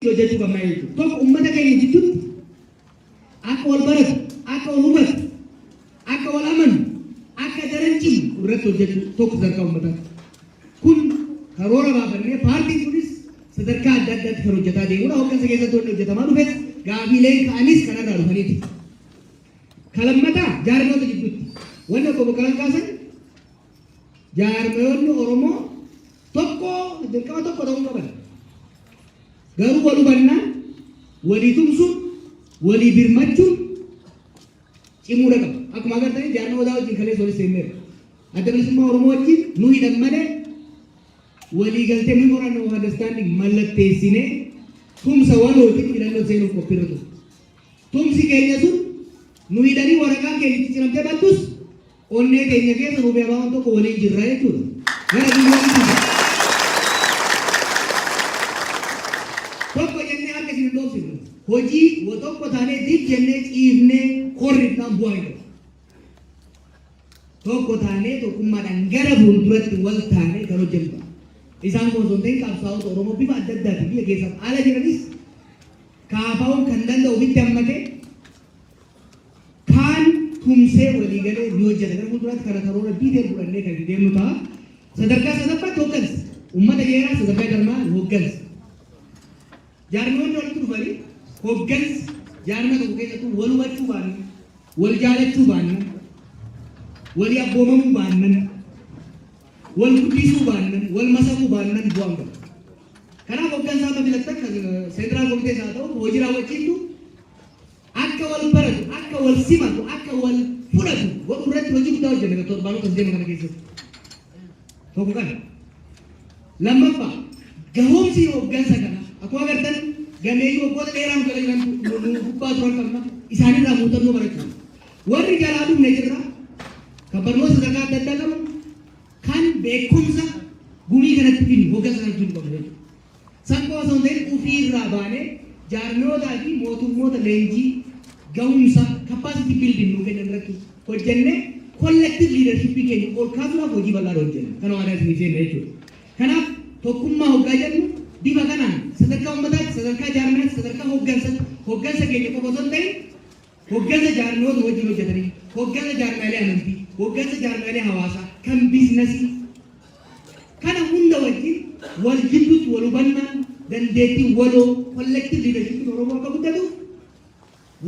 hojjechuu qabna jechuudha. Tokko uummata keenya gidduutti akka wal baratu, akka wal hubatu, akka wal amanu, akka daran cimu irratti hojjechuu tokko sadarkaa uummataati. Kun karoora baafannee paartiin kunis sadarkaa adda addaatti kan hojjetaa deemudha. Hooggansa keessatti wanti hojjetamaa dhufes gaafiileen ka'anis kanarraa dhufaniiti. Kalammataa jaarmoota gidduutti wanni obbo Boqqalaan kaasan jaarmoonni Oromoo tokko dirqama tokko ta'uu qaban. Garuu wal hubannaan, walii tumsuun, walii birmachuun cimuudha qaba. Akkuma agartanii jaarmoota wajjin kaleessa walitti seenneera. Adda bilisummaa Oromoo wajjin nu hidhan malee walii galtee memorandum of understanding mallatteessinee tumsa walootiin hidhannoo seenuuf qophiirra ture. Tumsi keenya sun nu hidhanii waraqaa keenya ciccirramtee battus onnee keenya keessa rubee abaaban tokko waliin jirra jechuudha. Gara biyyoonni tokko jennee harka isin hin dhoofsifne. Hojii tokko taanee dib jennee ciifnee qorrifnaan bu'aa hin qabu. Tokko taanee tokkummaadhaan gara fuulduratti wal taanee kan hojjennu. Isaan kun osoo hin ta'in qabsaa'ota Oromoo bifa adda addaatiin biyya keessaaf ala jiranis kaafaa'uun kan danda'u ofitti hammatee kaan tumsee walii galee ni hojjeta. Gara fuulduraatti kana karoora biitee fudhannee kan deemnu ta'a. Sadarkaa sadaffaatti hooggansa. Uummata jeeraa sadarkaa jarmaa hooggansa. Jaarmoonni walitti dhufanii hooggansa jaarmaa tokko keessattuu wal hubachuu baannan, wal jaalachuu baannan, walii abboomamuu baannan, wal guddisuu baannan, wal masaquu baannan bu'aan qaba. Kanaaf hooggansa amma filattan seentiraal komitees haa ta'u hojii raawwachiiftu akka wal baratu, akka wal simatu, akka wal fudhatu godhu irratti hojii guddaa hojjenna torbaanota deema kana keessatti. Tokko kana. Lammaffaa gahoomsi hooggansa kana akkuma agartan gameeyyii waggoota dheeraan jala jiran gubbaa turan qabna isaanirraa muuxannoo barachuu. Warri jalaa dhufne jirra kan barnoota sadarkaa adda addaa qaban kan beekumsa gumii kanatti fidu hooggansa kanatti fidu qabu jechuudha. Sakkoo osoo hin ta'in ofiirraa baanee jaarmiyootaa fi mootummoota leenjii gahumsa capacity building nuu kennan irratti hojjennee collective leadership keenya ol kaasuudhaaf hojii bal'aa hojjenna. Kana waan asii seenna jechuudha. Kanaaf tokkummaa hoggaa jennu bifa kanaan sadarkaa uummataatti, sadarkaa jaarmiyaatti, sadarkaa hooggansa keenya qofa osoo hin ta'in hooggansa jaarmiyoota wajjin hojjetanii, hooggansa jaarmiyaalee amantii, hooggansa jaarmiyaalee hawaasaa, kan biizinasii kana hunda wajjin wal jidduutti wal hubannaan dandeettii waloo collective leadership Oromoo akka guddatu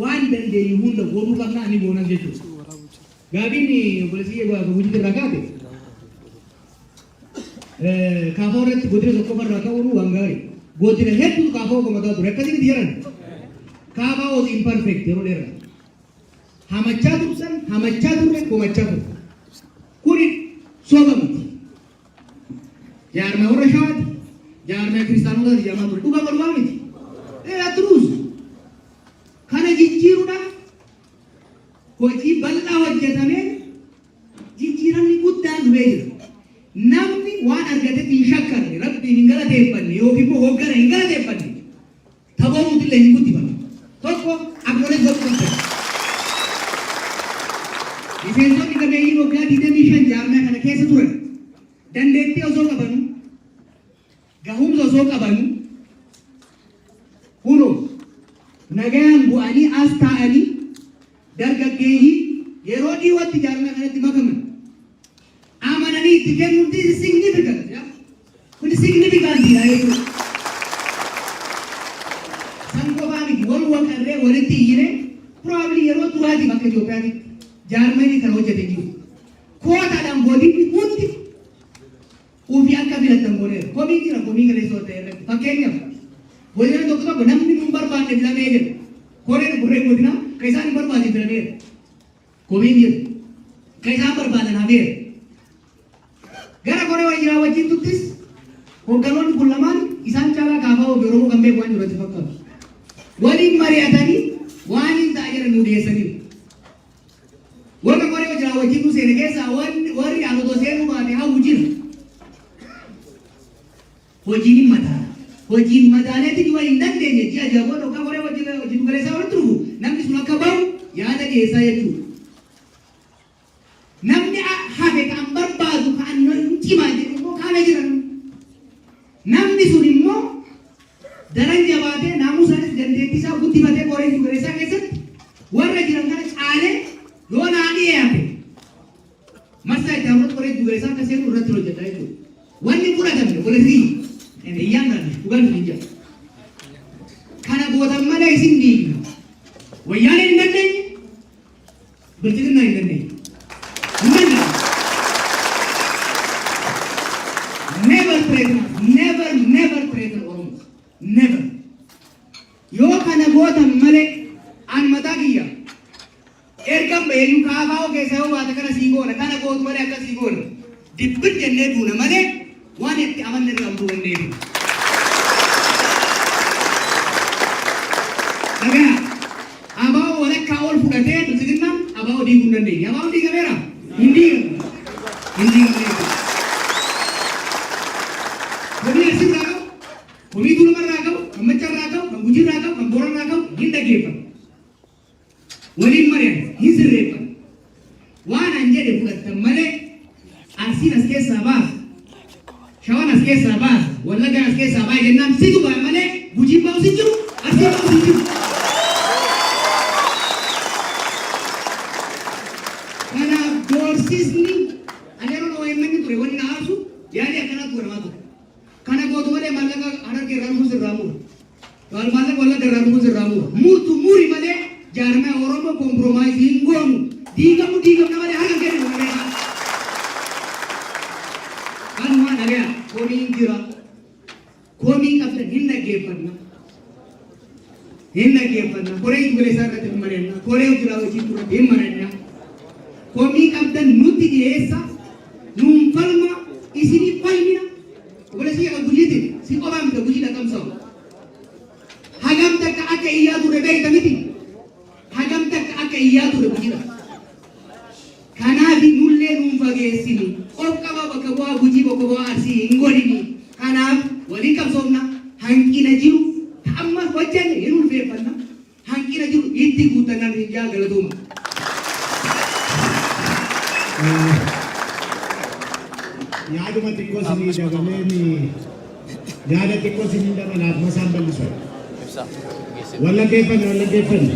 waan dandeenyu hunda godhuu qabnaa ni goonan jechuudha. Gaabiin obboleessii hojii irraa kaate kaafoo irratti godina tokko irraa ka'uun waan gaarii. Godina hedduu kaafoo qomataa ture akkasitti jiran kaafaa was imperfect yeroo dheeraa. Hamachaa tursan, hamachaa turre, komachaa turre. Kuni soba miti. Jaarmaa warra shawaati, jaarmaa kiristaanotaati jedhamaa ture. Dhugaa bal'aa miti. Atruus kana jijjiiruudhaaf hojii bal'aa hojjetamee jijjiiramni guddaan dhufee jira. Namni waan argatetti hin shakkarre, rabbiin hin galateeffanne yookiin immoo hooggana hin galateeffanne taphamuuti illee hin guddifame. Tokko akkoolee gochuun ta'e. Miseensonni gameeyyii waggaa 25 jaarmaa kana keessa turan dandeettii osoo qabanu, gahumsa osoo qabanu, kunoo nagaan bu'anii as taa'anii dargaggeeyyii yeroo dhiyootti jaarmaa kanatti makaman. Amananii itti kennuun significant. Kun significant jechuudha. San qofaa miti wal waqarree walitti iyyine probably yeroo duraati bakka Itoophiyaatti jaarmanii kana hojjete jiru. Kootaadhaan boodiin hundi ofii akka filatan godheera. Komii jira komii kana isa ta'e irratti. Fakkeenyaaf godina tokko tokko namni nu barbaanne filamee jira. Koreen burree godina kan isaan hin barbaanne filameera. Komiin jira. Kan isaan barbaadan hafeera. Gara koree wajjin raawwachiin tuttis hoogganoonni kun lamaan isaan caalaa kaafaa ofii Oromoo kan beeku waan jirratti fakkaatu. Waliin mari'atanii waan hin ta'a jedhan nu dhiyeessaniiru. Warra koree wajjin raawwachiin nu seene keessaa warri aanotoo seenuu baate hawwu jira. Hojiin mataa. Hojiin mataaneetti jiwa hin dandeenye ji'a jaboota yookaan koree wajjin galeessaa walitti dhufu namni sun akka bahu yaada dhiyeessaa jechuudha. Namni hafe kan barbaadu kan cimaa jedhu immoo kaamee jiran. Namni sun immoo daran jabaa jabaatee naamusaanis dandeettii isaa guddifatee qoree jiru isaa keessatti warra jiran kana caalee yoo naanii yaate marsaa itti hawwatu qoree jiru isaa akka seenu irratti hojjetaa jechuudha. Wanni fudhatamne walitti iyyaan kan dhugaan hin jiru. Kana gootan malee isin diigna. Wayyaanee hin dandeenye bilchiginaa hin dandeenye. Never threaten Oromos. Never. Yoo kana gootan malee an mataa kiyya ergan beeyuu kaafaa keessa yoo baate kana sii goona kana gootu malee akka sii goona dibbin jennee duuna malee waan itti amanne irraa hunduu dandeebi. Dhagaa abaa'oo walakkaa ol fudhatee bilchiginnaan abaa'oo diiguu hin dandeenye. Abaa'oo diigameera? Hin diigamu. Hin diigamu. Komii asii irraa qabu, komii Tuulama irraa qabu, kan Macca irraa qabu, kan Gujii irraa qabu, kan Booran irraa qabu hin dhaggeeffatu. Waliin mari'atu, hin sirreeffatu. Waan an jedhe fudhattan malee Arsiin as keessaa baasa, Shawaan as keessaa baasa, Wallaggaan as keessaa baasa jennaan situ ba'a malee Gujiin baa'us hin jiru, Arsiin baa'us hin jiru. Kanaaf doorsisni ani yeroo OMN ture wanni na aarsu yaadii akkanaatu godhamaa ture. Kana gootu malee maallaqa harargee irraa dhufuus irraa muura. Maallaqa Wallagga irraa dhufuus irraa muura. Muurtu muuri malee jaarmaa Oromoo komproomaayisii hin goonu. Diigamna malee harka kennu malee. Kanumaan dhagaa komiin jira. Komii qabdan hin dhaggeeffanna. Hin dhaggeeffanna. Koree ijoollee isaa irratti hin mari'anna. Koree jira hojii irratti hin mari'anna. Komii qabdan nutti dhiyeessa. Nuun falma isinii falmina. Boleh sih kalau bunyi tu, si orang tu bunyi dah kamsau. Hagam tak ke iya tu rebel kami ti. Hagam tak ke iya tu bunyi dah. Karena di nulle numpage sini. Of kawa bakawa bunyi bakawa arsi ingoli ni. Karena wali kamsau na hangki na jiru. Amma wajan ni nul bepan na. Hangki na jiru itu bukan rinja galaduma. Yaaduma xiqqoo sinii dabalee yaada xiqqoo sinii dabalaaf masaan bal'isu. Wallaggeeffanne.